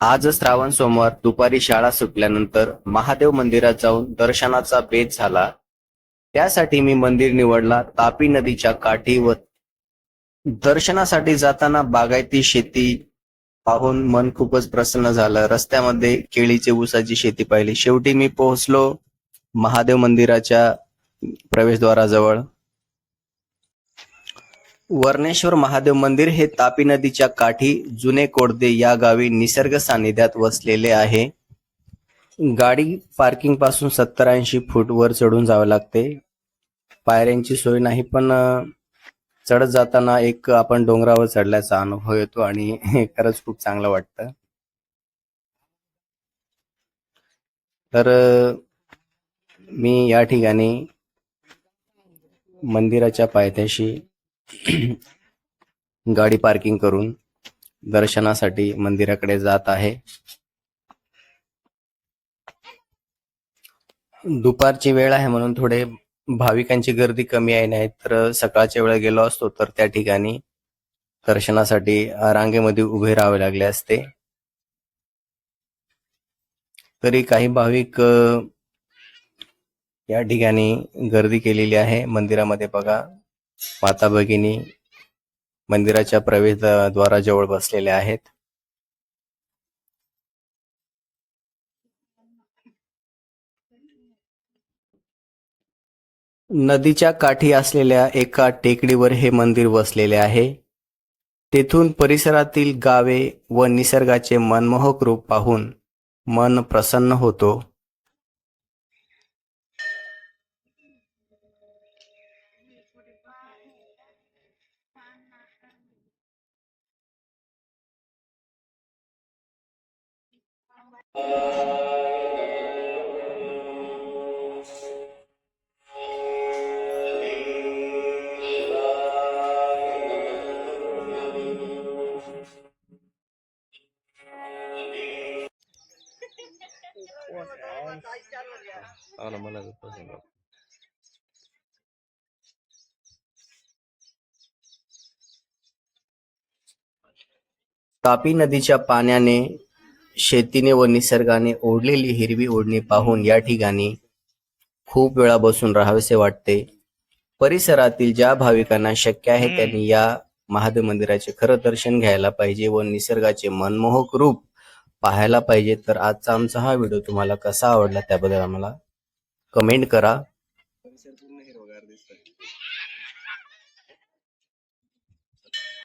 आज श्रावण सोमवार दुपारी शाळा सुटल्यानंतर महादेव मंदिरात जाऊन दर्शनाचा बेत झाला. त्यासाठी मी मंदिर निवडला तापी नदीच्या काठी व दर्शनासाठी जाताना बागायती शेती पाहून मन खूपच प्रसन्न झालं. रस्त्यामध्ये केळीची ऊसाची शेती पाहिली. शेवटी मी पोहोचलो महादेव मंदिराच्या प्रवेशद्वाराजवळ. वर्णेश्वर महादेव मंदिर हे तापी नदीच्या काठी जुने कोडदे या गावी निसर्ग सानिध्यात वसलेले आहे. गाडी पार्किंग पासून 70-80 फूट वर चढून जावे लागते. पायऱ्यांची सोय नाही, पण चढत जाताना एक आपण डोंगरावर चढल्याचा अनुभव येतो आणि खरंच खूप चांगलं वाटतं. तर मी या ठिकाणी मंदिराच्या पायथ्याशी गाडी पार्किंग करून दर्शनासाठी मंदिराकडे जात आहे. दुपारची वेळ आहे म्हणून थोडे भाविकांची गर्दी कमी आहे. नाही तर सकाळच्या वेळेला गेलो असतो तर त्या ठिकाणी दर्शनासाठी रांगेमध्ये उभे राहावे लागले असते. तरी काही भाविक या ठिकाणी गर्दी केलेली आहे. मंदिरामध्ये बघा, माता भगिनी मंदिराच्या प्रवेशद्वाराजवळ बसलेल्या आहेत. नदीच्या काठी असलेल्या एका टेकडीवर हे मंदिर वसलेले आहे. तेथून परिसरातील गावे व निसर्गाचे मनमोहक रूप पाहून मन प्रसन्न होतो. तापी नदीच्या पाण्याने, शेतीने व निसर्गाने ओढलेली हिरवी ओढणी पाहून या ठिकाणी खूप वेळा बसून राहावेसे वाटते. परिसरातील ज्या भाविकांना शक्य आहे त्यांनी या महादेव मंदिराचे खरं दर्शन घ्यायला पाहिजे व निसर्गाचे मनमोहक रूप पाहायला पाहिजे. तर आजचा आमचा हा व्हिडिओ तुम्हाला कसा आवडला त्याबद्दल आम्हाला कमेंट करा.